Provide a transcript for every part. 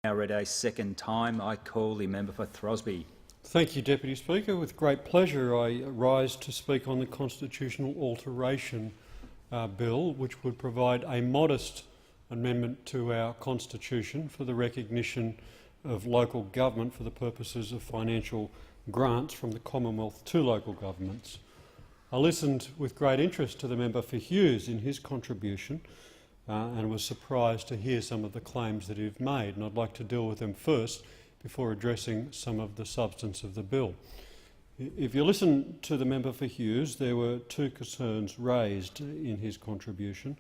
Now read a second time. I call the member for Throsby. Thank you, Deputy Speaker. With great pleasure I rise to speak on the constitutional alteration bill, which would provide a modest amendment to our constitution for the recognition of local government for the purposes of financial grants from the Commonwealth to local governments. I listened with great interest to the member for Hughes in his contribution and was surprised to hear some of the claims that he've made, and I'd like to deal with them first before addressing some of the substance of the bill. If you listen to the member for Hughes, there were two concerns raised in his contribution.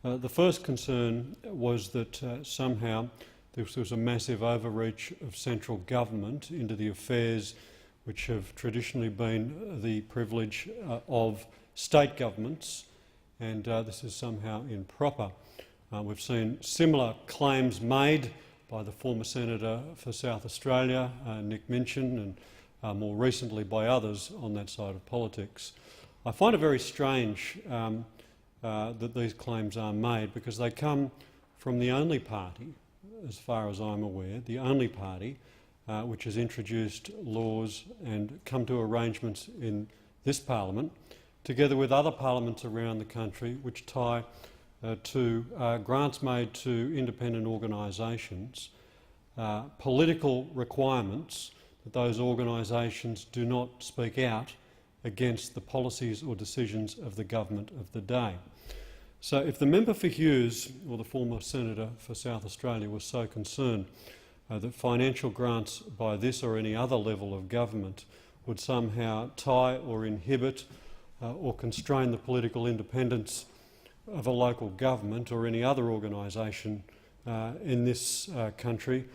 The first concern was that somehow this was a massive overreach of central government into the affairs which have traditionally been the privilege of state governments, and this is somehow improper. We've seen similar claims made by the former Senator for South Australia, Nick Minchin, and more recently by others on that side of politics. I find it very strange that these claims are made, because they come from the only party, as far as I'm aware, the only party which has introduced laws and come to arrangements in this parliament, together with other parliaments around the country, which tie to grants made to independent organisations, political requirements that those organisations do not speak out against the policies or decisions of the government of the day. So if the member for Hughes, or the former Senator for South Australia, was so concerned that financial grants by this or any other level of government would somehow tie or inhibit or constrain the political independence of a local government or any other organisation in this country,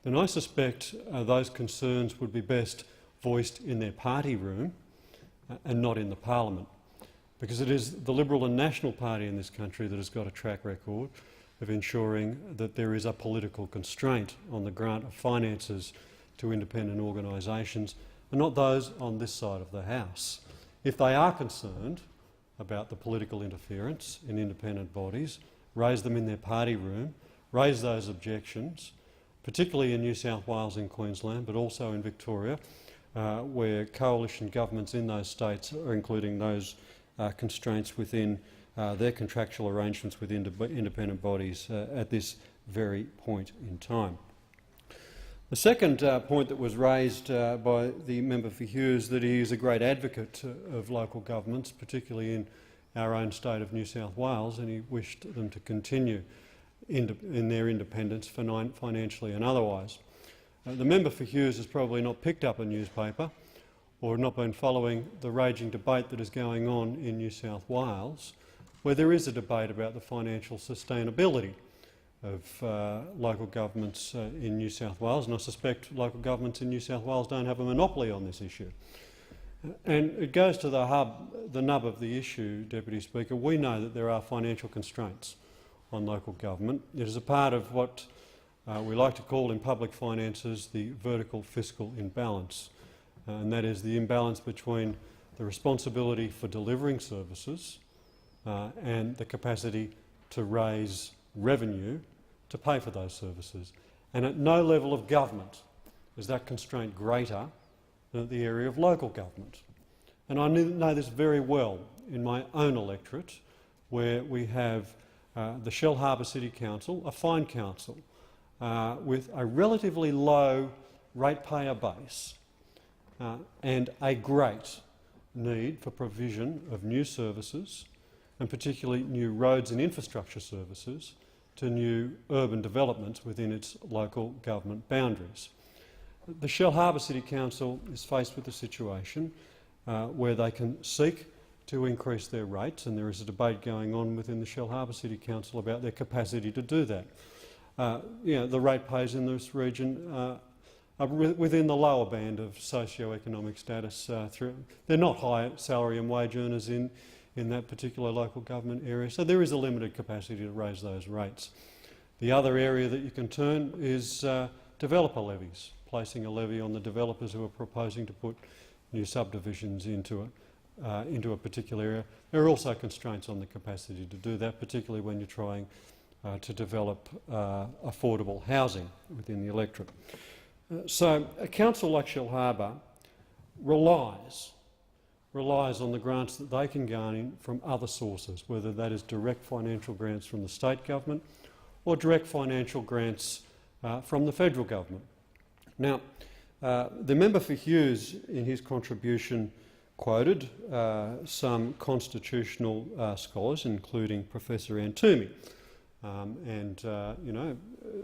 then I suspect those concerns would be best voiced in their party room and not in the parliament, because it is the Liberal and National Party in this country that has got a track record of ensuring that there is a political constraint on the grant of finances to independent organisations, and not those on this side of the House. If they are concerned about the political interference in independent bodies, raise them in their party room, raise those objections, particularly in New South Wales and Queensland, but also in Victoria, where coalition governments in those states are including those constraints within their contractual arrangements with independent bodies at this very point in time. The second point that was raised by the member for Hughes, that he is a great advocate of local governments, particularly in our own state of New South Wales, and he wished them to continue in their independence financially and otherwise. The member for Hughes has probably not picked up a newspaper or not been following the raging debate that is going on in New South Wales, where there is a debate about the financial sustainability of local governments in New South Wales, and I suspect local governments in New South Wales don't have a monopoly on this issue. And it goes to the nub of the issue, Deputy Speaker. We know that there are financial constraints on local government. It is a part of what we like to call in public finances the vertical fiscal imbalance, and that is the imbalance between the responsibility for delivering services and the capacity to raise revenue to pay for those services. And at no level of government is that constraint greater than at the area of local government. And I know this very well in my own electorate, where we have the Shell Harbour City Council, a fine council, with a relatively low ratepayer base and a great need for provision of new services, and particularly new roads and infrastructure services, to new urban developments within its local government boundaries. The Shell Harbour City Council is faced with a situation where they can seek to increase their rates, and there is a debate going on within the Shell Harbour City Council about their capacity to do that. The ratepayers in this region are within the lower band of socio-economic status. They're not high salary and wage earners in that particular local government area, so there is a limited capacity to raise those rates. The other area that you can turn is developer levies, placing a levy on the developers who are proposing to put new subdivisions into a particular area. There are also constraints on the capacity to do that, particularly when you're trying to develop affordable housing within the electorate. So a council like Shellharbour relies on the grants that they can gain from other sources, whether that is direct financial grants from the state government or direct financial grants from the federal government. Now, the member for Hughes in his contribution quoted some constitutional scholars, including Professor Ann Toomey.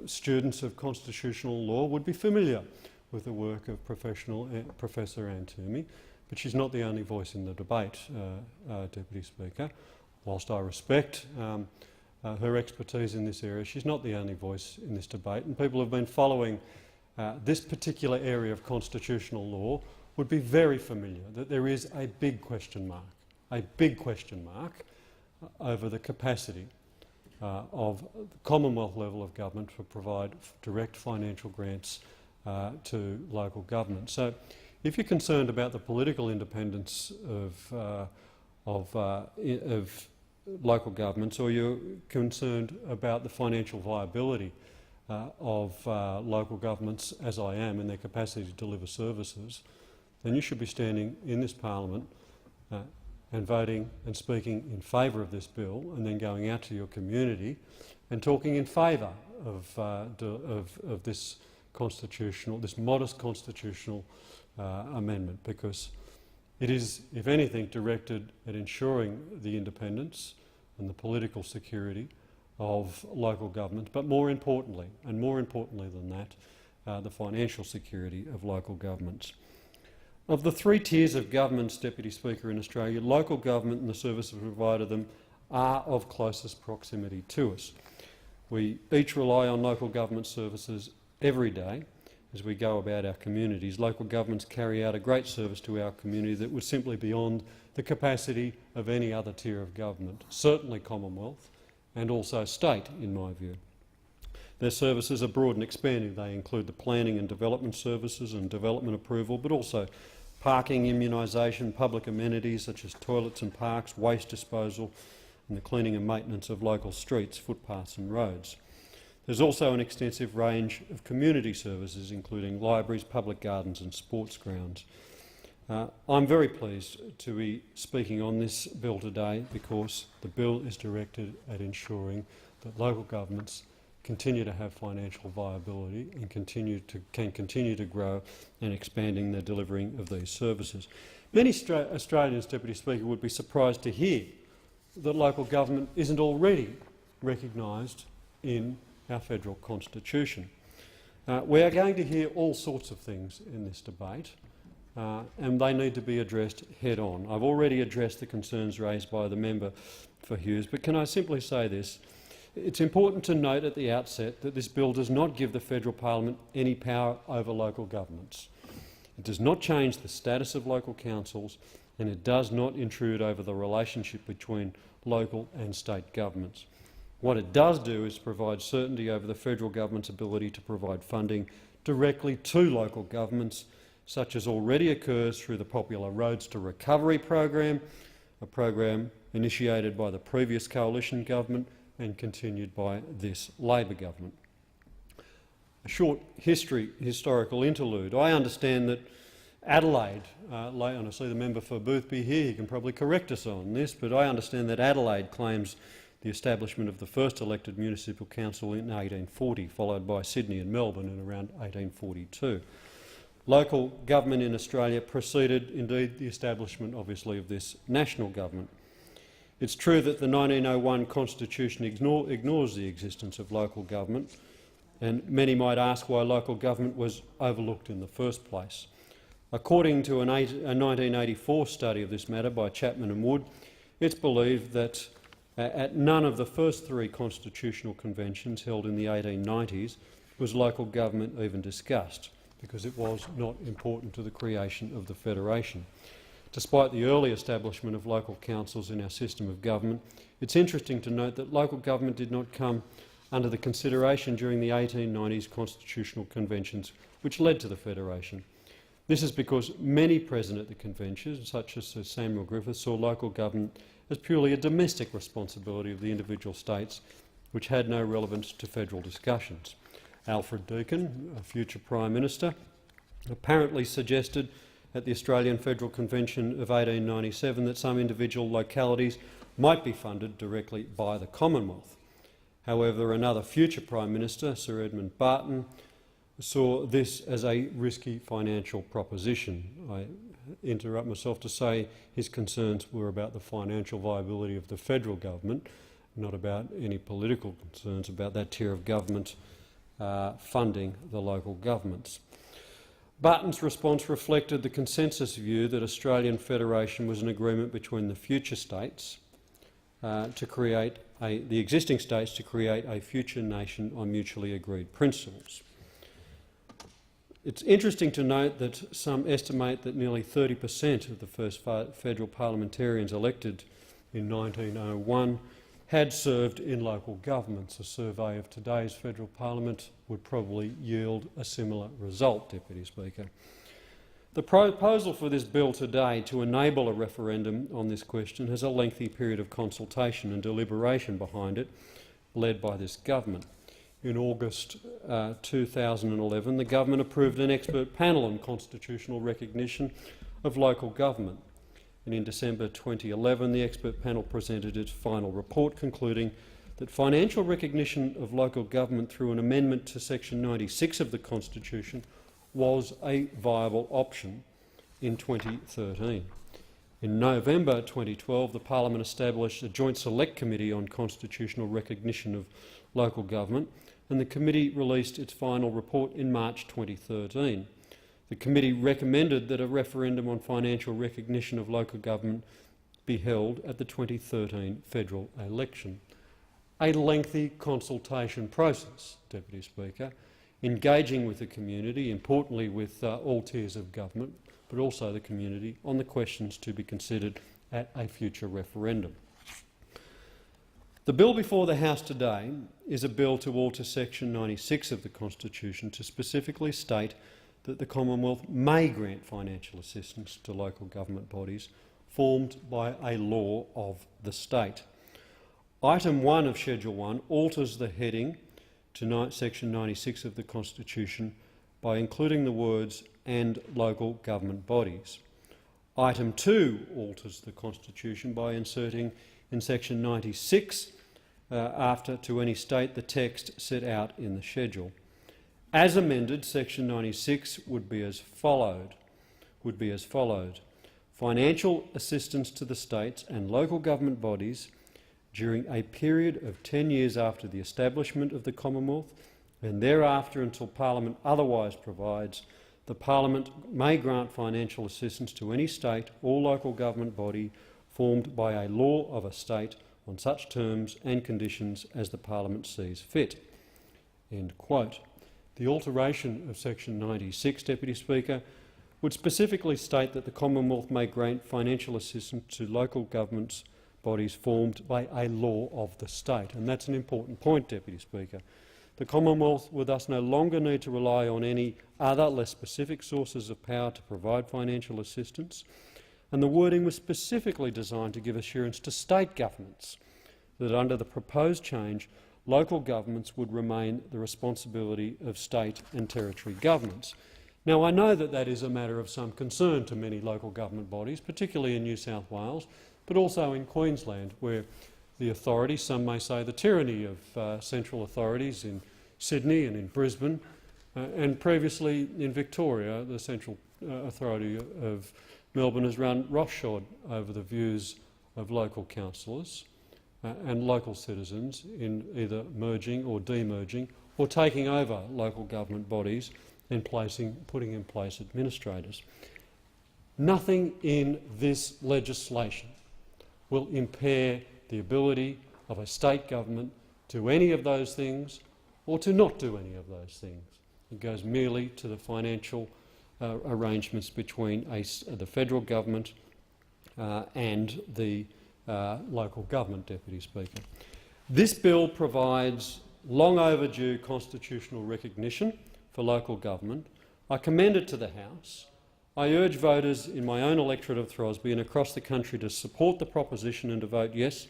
Students of constitutional law would be familiar with the work of Professor Ann Toomey, but she's not the only voice in the debate, Deputy Speaker. Whilst I respect her expertise in this area, she's not the only voice in this debate, and people who've been following this particular area of constitutional law would be very familiar that there is a big question mark over the capacity of the Commonwealth level of government to provide direct financial grants to local government. So if you're concerned about the political independence of local governments, or you're concerned about the financial viability of local governments, as I am, and their capacity to deliver services, then you should be standing in this parliament and voting and speaking in favour of this bill, and then going out to your community and talking in favour of this modest constitutional amendment, because it is, if anything, directed at ensuring the independence and the political security of local governments, but more importantly, and more importantly than that, the financial security of local governments. Of the three tiers of governments, Deputy Speaker, in Australia, local government and the services provided them are of closest proximity to us. We each rely on local government services every day as we go about our communities. Local governments carry out a great service to our community that was simply beyond the capacity of any other tier of government, certainly Commonwealth and also state, in my view. Their services are broad and expanding. They include the planning and development services and development approval, but also parking, immunisation, public amenities such as toilets and parks, waste disposal, and the cleaning and maintenance of local streets, footpaths and roads. There's also an extensive range of community services, including libraries, public gardens and sports grounds. I'm very pleased to be speaking on this bill today because the bill is directed at ensuring that local governments continue to have financial viability and can continue to grow and expanding the delivering of these services. Many Australians, Deputy Speaker, would be surprised to hear that local government isn't already recognised in our federal constitution. We are going to hear all sorts of things in this debate, and they need to be addressed head-on. I've already addressed the concerns raised by the member for Hughes, but can I simply say this? It's important to note at the outset that this bill does not give the federal parliament any power over local governments. It does not change the status of local councils, and it does not intrude over the relationship between local and state governments. What it does do is provide certainty over the federal government's ability to provide funding directly to local governments, such as already occurs through the popular Roads to Recovery program, a program initiated by the previous coalition government and continued by this Labor government. A short historical interlude. I understand that Adelaide, and I see the member for Boothby here, he can probably correct us on this, but I understand that Adelaide claims the establishment of the first elected municipal council in 1840, followed by Sydney and Melbourne in around 1842. Local government in Australia preceded, indeed, the establishment, obviously, of this national government. It's true that the 1901 Constitution ignores the existence of local government, and many might ask why local government was overlooked in the first place. According to a 1984 study of this matter by Chapman and Wood, it's believed that at none of the first three constitutional conventions held in the 1890s was local government even discussed, because it was not important to the creation of the Federation. Despite the early establishment of local councils in our system of government, it's interesting to note that local government did not come under the consideration during the 1890s constitutional conventions which led to the Federation. This is because many present at the conventions, such as Sir Samuel Griffith, saw local government as purely a domestic responsibility of the individual states which had no relevance to federal discussions. Alfred Deakin, a future Prime Minister, apparently suggested at the Australian Federal Convention of 1897 that some individual localities might be funded directly by the Commonwealth. However, another future Prime Minister, Sir Edmund Barton, saw this as a risky financial proposition. I interrupt myself to say his concerns were about the financial viability of the federal government, not about any political concerns about that tier of government funding the local governments. Barton's response reflected the consensus view that Australian Federation was an agreement between the future states to create the existing states to create a future nation on mutually agreed principles. It's interesting to note that some estimate that nearly 30% of the first federal parliamentarians elected in 1901 had served in local governments. A survey of today's federal parliament would probably yield a similar result, Deputy Speaker. The proposal for this bill today to enable a referendum on this question has a lengthy period of consultation and deliberation behind it, led by this government. In August 2011, the government approved an expert panel on constitutional recognition of local government. And in December 2011, the expert panel presented its final report concluding that financial recognition of local government through an amendment to Section 96 of the Constitution was a viable option in 2013. In November 2012, the Parliament established a Joint Select Committee on Constitutional Recognition of Local Government, and the committee released its final report in March 2013. The committee recommended that a referendum on financial recognition of local government be held at the 2013 federal election. A lengthy consultation process, Deputy Speaker, engaging with the community, importantly with all tiers of government, but also the community, on the questions to be considered at a future referendum. The bill before the House today is a bill to alter Section 96 of the Constitution to specifically state that the Commonwealth may grant financial assistance to local government bodies formed by a law of the state. Item 1 of Schedule 1 alters the heading to Section 96 of the Constitution by including the words "and local government bodies." Item 2 alters the Constitution by inserting in Section 96 after "to any state" the text set out in the schedule. As amended, Section 96 would be as followed. Financial assistance to the states and local government bodies during a period of 10 years after the establishment of the Commonwealth and thereafter until Parliament otherwise provides, the Parliament may grant financial assistance to any state or local government body formed by a law of a state on such terms and conditions as the Parliament sees fit." End quote. The alteration of Section 96, Deputy Speaker, would specifically state that the Commonwealth may grant financial assistance to local governments bodies formed by a law of the state. And that's an important point, Deputy Speaker. The Commonwealth will thus no longer need to rely on any other, less specific sources of power to provide financial assistance, and the wording was specifically designed to give assurance to state governments that under the proposed change, local governments would remain the responsibility of state and territory governments. Now, I know that that is a matter of some concern to many local government bodies, particularly in New South Wales, but also in Queensland, where the authority, some may say the tyranny of central authorities in Sydney and in Brisbane, and previously in Victoria, the central authority of Melbourne has run roughshod over the views of local councillors and local citizens in either merging or demerging or taking over local government bodies and putting in place administrators. Nothing in this legislation will impair the ability of a state government to do any of those things or to not do any of those things. It goes merely to the financial arrangements between the federal government and the local government, Deputy Speaker. This bill provides long overdue constitutional recognition for local government. I commend it to the House. I urge voters in my own electorate of Throsby and across the country to support the proposition and to vote yes,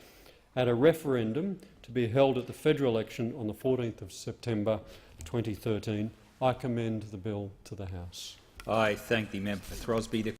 at a referendum to be held at the federal election on the 14th of September 2013. I commend the bill to the House. I thank the member for Throsby. The